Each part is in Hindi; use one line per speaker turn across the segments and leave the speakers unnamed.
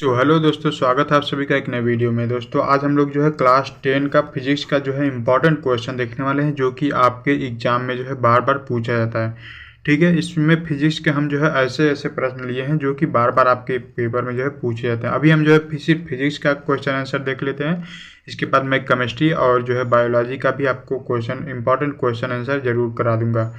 तो हेलो दोस्तों, स्वागत है आप सभी का एक नए वीडियो में। दोस्तों आज हम लोग जो है क्लास 10 का फिजिक्स का जो है इम्पॉर्टेंट क्वेश्चन देखने वाले हैं, जो कि आपके एग्जाम में जो है बार बार पूछा जाता है। ठीक है, इसमें फिजिक्स के हम जो है ऐसे ऐसे प्रश्न लिए हैं जो कि बार बार आपके पेपर में जो है पूछे जाते हैं। अभी हम जो है सिर्फ फिजिक्स का क्वेश्चन आंसर देख लेते हैं। इसके बाद मैं केमिस्ट्री और जो है बायोलॉजी का भी आपको क्वेश्चन इंपॉर्टेंट क्वेश्चन आंसर जरूर करा दूंगा।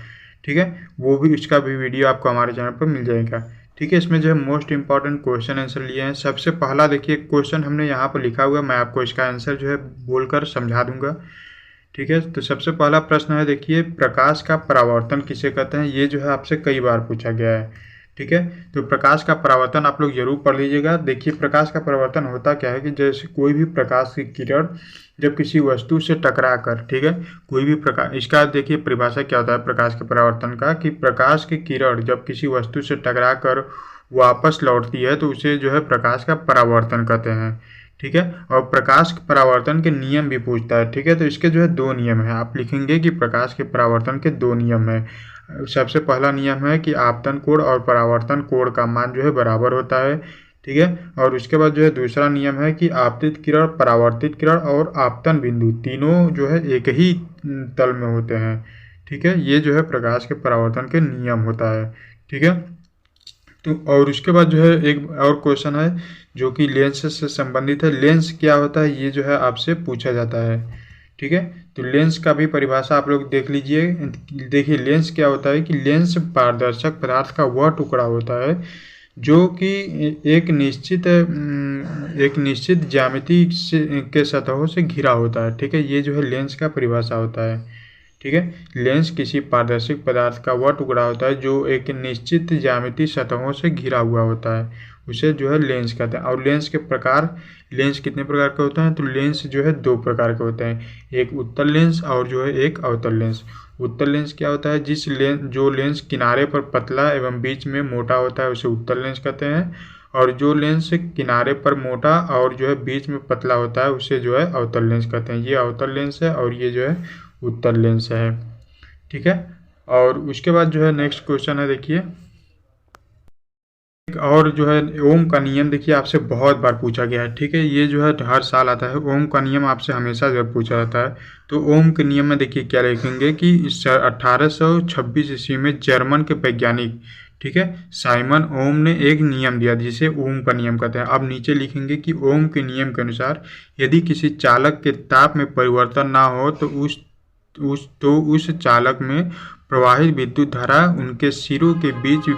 ठीक है, वो भी उसका भी वीडियो आपको हमारे चैनल पर मिल जाएगा। ठीक है, इसमें जो है मोस्ट इंपॉर्टेंट क्वेश्चन आंसर लिए हैं। सबसे पहला देखिए क्वेश्चन हमने यहाँ पर लिखा हुआ है, मैं आपको इसका आंसर जो है बोलकर समझा दूंगा। ठीक है, तो सबसे पहला प्रश्न है, देखिए प्रकाश का परावर्तन किसे कहते हैं। ये जो है आपसे कई बार पूछा गया है। ठीक है, तो प्रकाश का परावर्तन आप लोग जरूर पढ़ लीजिएगा। देखिए प्रकाश का परावर्तन होता क्या है कि जैसे कोई भी प्रकाश की किरण जब किसी वस्तु से टकरा कर, ठीक है, कोई भी प्रकाश, इसका देखिए परिभाषा क्या होता है प्रकाश के परावर्तन का, कि प्रकाश की किरण जब किसी वस्तु से टकरा कर वापस लौटती है तो उसे जो है प्रकाश का परावर्तन कहते हैं। ठीक है, और प्रकाश के परावर्तन के नियम भी पूछता है। ठीक है, तो इसके जो है दो नियम है, आप लिखेंगे कि प्रकाश के परावर्तन के दो नियम है। सबसे पहला नियम है कि आपतन कोण और परावर्तन कोण का मान जो है बराबर होता है। ठीक है, और उसके बाद जो है दूसरा नियम है कि आपतित किरण, परावर्तित किरण और आपतन बिंदु तीनों जो है एक ही तल में होते हैं। ठीक है, ये जो है प्रकाश के परावर्तन के नियम होता है। ठीक है, तो और उसके बाद जो है एक और क्वेश्चन है जो कि लेंस से संबंधित है। लेंस क्या होता है ये जो है आपसे पूछा जाता है। ठीक है, तो लेंस का भी परिभाषा आप लोग देख लीजिए। देखिए लेंस क्या होता है कि लेंस पारदर्शक पदार्थ का वह टुकड़ा होता है जो कि एक निश्चित ज्यामिति के सतहों से घिरा होता है। ठीक है, ये जो है लेंस का परिभाषा होता है। ठीक है, लेंस किसी पारदर्शिक पदार्थ का वह टुकड़ा होता है जो एक निश्चित ज्यामितीय सतहों से घिरा हुआ होता है, उसे जो है लेंस कहते हैं। और लेंस के प्रकार, लेंस कितने प्रकार के होते हैं, तो लेंस जो है दो प्रकार के होते हैं, एक उत्तल लेंस और जो है एक अवतल लेंस। उत्तल लेंस क्या होता है, जो लेंस किनारे पर पतला एवं बीच में मोटा होता है उसे उत्तल लेंस कहते हैं, और जो लेंस किनारे पर मोटा और जो है बीच में पतला होता है उसे जो है अवतल लेंस कहते हैं। ये अवतल लेंस है और ये जो है उत्तल लेंस है। ठीक है, और उसके बाद जो है नेक्स्ट क्वेश्चन है, देखिए और जो है ओम का नियम, देखिए आपसे बहुत बार पूछा गया है। ठीक है, ये जो है हर साल आता है। ओम का नियम आपसे हमेशा जब पूछा जाता है तो ओम के नियम में देखिए क्या लिखेंगे कि 1826 ईस्वी में जर्मन के वैज्ञानिक, ठीक है, साइमन ओम ने एक नियम दिया जिसे ओम का नियम कहते हैं। अब नीचे लिखेंगे कि ओम के नियम के अनुसार यदि किसी चालक के ताप में परिवर्तन ना हो तो उस चालक में प्रवाहित विद्युत धारा उनके सिरों के बीच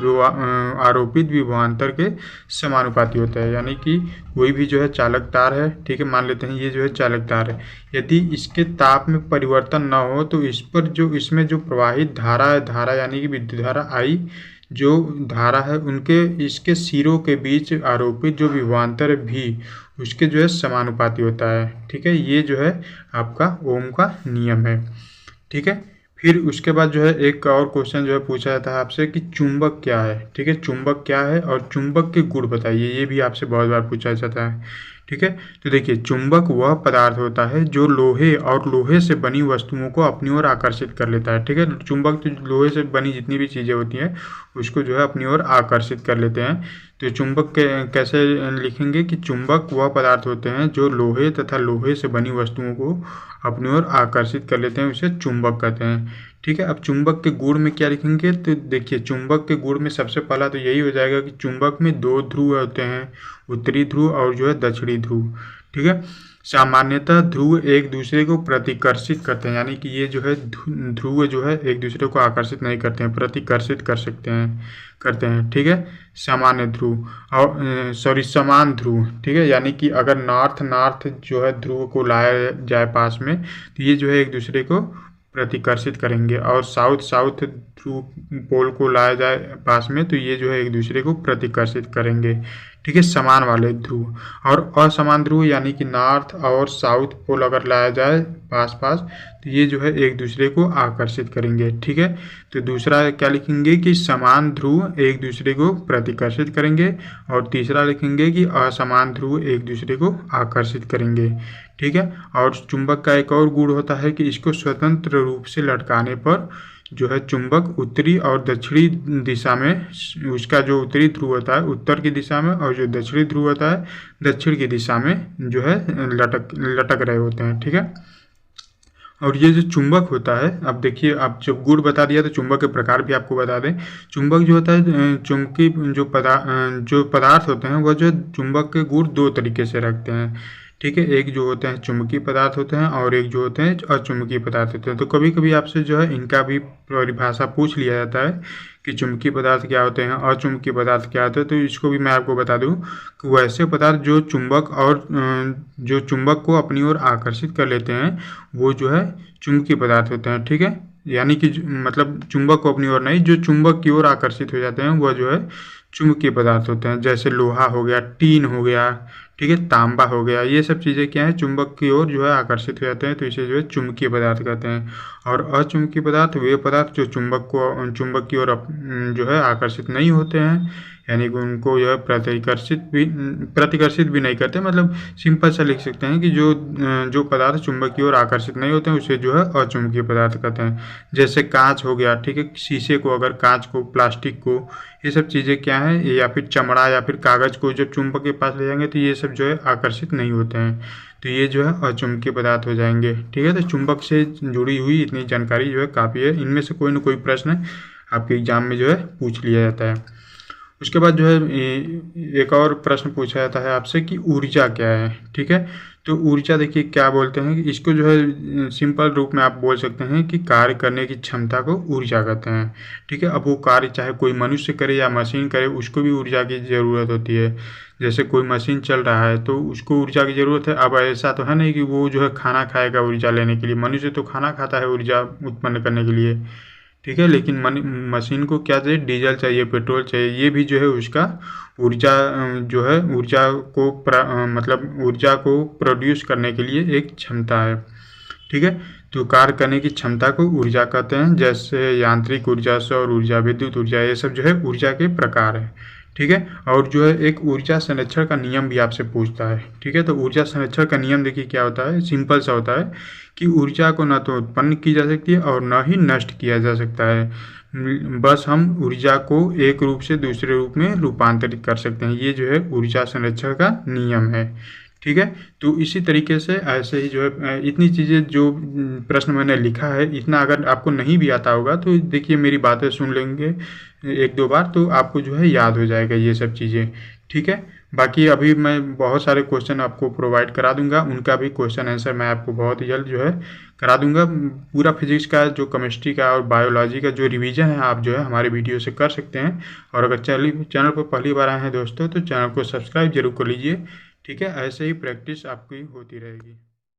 आरोपित विभवांतर के समानुपाती होता है। यानी कि कोई भी जो है चालक तार है, ठीक है, मान लेते हैं ये जो है चालक तार है, यदि इसके ताप में परिवर्तन ना हो तो इस पर जो इसमें जो प्रवाहित धारा है, धारा यानी कि विद्युत धारा आई, जो धारा है उनके इसके सिरों के बीच आरोपित जो विभवांतर भी उसके जो है समानुपाती होता है। ठीक है, ये जो है आपका ओम का नियम है। ठीक है, फिर उसके बाद जो है एक और क्वेश्चन जो है पूछा जाता है आपसे कि चुंबक क्या है। ठीक है, चुंबक क्या है और चुंबक के गुण बताइए, ये भी आपसे बहुत बार पूछा जाता है। ठीक है, तो देखिए चुंबक वह पदार्थ होता है जो लोहे और लोहे से बनी वस्तुओं को अपनी ओर आकर्षित कर लेता है। ठीक है, चुंबक तो लोहे से बनी जितनी भी चीज़ें होती हैं उसको जो है अपनी ओर आकर्षित कर लेते हैं। तो चुंबक के कैसे लिखेंगे कि चुंबक वह पदार्थ होते हैं जो लोहे तथा लोहे से बनी वस्तुओं को अपनी ओर आकर्षित कर लेते हैं, उसे चुंबक कहते हैं। ठीक है, अब चुंबक के गुण में क्या लिखेंगे, तो देखिए चुंबक के गुण में सबसे पहला तो यही हो जाएगा कि चुंबक में दो ध्रुव होते हैं, उत्तरी ध्रुव और जो है दक्षिणी ध्रुव। ठीक है, सामान्यतः ध्रुव एक दूसरे को प्रतिकर्षित करते हैं, यानी कि ये जो है ध्रुव जो है एक दूसरे को आकर्षित नहीं करते हैं, प्रतिकर्षित करते हैं। ठीक है, सामान्य ध्रुव और समान ध्रुव। ठीक है, यानी कि अगर नॉर्थ जो है ध्रुव को लाया जाए पास में तो ये जो है एक दूसरे को प्रतिकर्षित करेंगे, और साउथ ध्रुव पोल को लाया जाए पास में तो ये जो है एक दूसरे को प्रतिकर्षित करेंगे। ठीक है, समान वाले ध्रुव, और असमान ध्रुव यानी कि नॉर्थ और साउथ पोल अगर लाया जाए पास तो ये जो है एक दूसरे को आकर्षित करेंगे। ठीक है, तो दूसरा क्या लिखेंगे कि समान ध्रुव एक दूसरे को प्रतिकर्षित करेंगे, और तीसरा लिखेंगे कि असमान ध्रुव एक दूसरे को आकर्षित करेंगे। ठीक है, और चुंबक का एक और गुण होता है कि इसको स्वतंत्र रूप से लटकाने पर जो है चुंबक उत्तरी और दक्षिणी दिशा में, उसका जो उत्तरी ध्रुव होता है उत्तर की दिशा में और जो दक्षिणी ध्रुव होता है दक्षिण की दिशा में जो है लटक रहे होते हैं। ठीक है, और ये जो चुंबक होता है, अब देखिए, आप जब गुण बता दिया तो चुंबक के प्रकार भी आपको बता दें। चुंबक जो होता है चुंबकीय जो पदार्थ होते हैं वह जो चुंबक के गुण दो तरीके से रखते हैं। ठीक है, एक जो होते हैं चुंबकीय पदार्थ होते हैं और एक जो होते हैं अचुंबकीय पदार्थ होते हैं। तो कभी कभी आपसे जो है इनका भी परिभाषा पूछ लिया जाता है कि चुंबकीय पदार्थ क्या होते हैं, अचुंबकीय पदार्थ क्या होते हैं। तो इसको भी मैं आपको बता दूं कि वैसे पदार्थ जो चुंबक को अपनी ओर आकर्षित कर लेते हैं वो जो है चुंबकीय पदार्थ होते हैं। ठीक है, यानी कि मतलब चुंबक को अपनी ओर नहीं, जो चुंबक की ओर आकर्षित हो जाते हैं वह जो है चुंबकीय पदार्थ होते हैं। जैसे लोहा हो गया, टीन हो गया, ठीक है, तांबा हो गया, ये सब चीज़ें क्या है चुंबक की ओर जो है आकर्षित हो जाते हैं, तो इसे जो है चुंबकीय पदार्थ कहते हैं। और अचुंबकीय पदार्थ वे पदार्थ जो चुंबक की ओर जो है आकर्षित नहीं होते हैं, यानी कि उनको जो है प्रतिकर्षित भी नहीं करते। मतलब सिंपल सा लिख सकते हैं कि जो पदार्थ चुंबक की ओर आकर्षित नहीं होते हैं उसे जो है अचुंबकीय पदार्थ कहते हैं। जैसे कांच हो गया, ठीक है, शीशे को, अगर कांच को, प्लास्टिक को, ये सब चीज़ें क्या है, या फिर चमड़ा या फिर कागज़ को जब चुंबक के पास ले जाएंगे तो ये सब जो है आकर्षित नहीं होते हैं, तो ये जो है अचुंबकीय पदार्थ हो जाएंगे। ठीक है, तो चुंबक से जुड़ी हुई इतनी जानकारी जो है काफ़ी है। इनमें से कोई ना कोई प्रश्न आपके एग्जाम में जो है पूछ लिया जाता है। उसके बाद जो है एक और प्रश्न पूछा जाता है आपसे कि ऊर्जा क्या है। ठीक है, तो ऊर्जा देखिए क्या बोलते हैं कि इसको जो है सिंपल रूप में आप बोल सकते हैं कि कार्य करने की क्षमता को ऊर्जा कहते हैं। ठीक है, अब वो कार्य चाहे कोई मनुष्य करे या मशीन करे उसको भी ऊर्जा की ज़रूरत होती है। जैसे कोई मशीन चल रहा है तो उसको ऊर्जा की ज़रूरत है। अब ऐसा तो है नहीं कि वो जो है खाना खाएगा ऊर्जा लेने के लिए, मनुष्य तो खाना खाता है ऊर्जा उत्पन्न करने के लिए। ठीक है, लेकिन मशीन को क्या चाहिए, डीजल चाहिए, पेट्रोल चाहिए, ये भी जो है उसका ऊर्जा जो है मतलब ऊर्जा को प्रोड्यूस करने के लिए एक क्षमता है। ठीक है, तो कार्य करने की क्षमता को ऊर्जा कहते हैं। जैसे यांत्रिक ऊर्जा, सौर ऊर्जा, विद्युत ऊर्जा, ये सब जो है ऊर्जा के प्रकार है। ठीक है, और जो है एक ऊर्जा संरक्षण का नियम भी आपसे पूछता है। ठीक है, तो ऊर्जा संरक्षण का नियम देखिए क्या होता है, सिंपल सा होता है कि ऊर्जा को न तो उत्पन्न की जा सकती है और न ही नष्ट किया जा सकता है, बस हम ऊर्जा को एक रूप से दूसरे रूप में रूपांतरित कर सकते हैं। ये जो है ऊर्जा संरक्षण का नियम है। ठीक है, तो इसी तरीके से ऐसे ही जो है इतनी चीज़ें जो प्रश्न मैंने लिखा है, इतना अगर आपको नहीं भी आता होगा तो देखिए मेरी बातें सुन लेंगे एक दो बार तो आपको जो है याद हो जाएगा ये सब चीज़ें। ठीक है, बाकी अभी मैं बहुत सारे क्वेश्चन आपको प्रोवाइड करा दूंगा, उनका भी क्वेश्चन आंसर मैं आपको बहुत ही जल्द जो है करा दूंगा। पूरा फिजिक्स का, जो केमिस्ट्री का और बायोलॉजी का जो रिवीजन है आप जो है हमारे वीडियो से कर सकते हैं। और अगर चैनल पर पहली बार आए हैं दोस्तों तो चैनल को सब्सक्राइब जरूर कर लीजिए। ठीक है, ऐसे ही प्रैक्टिस आपकी होती रहेगी।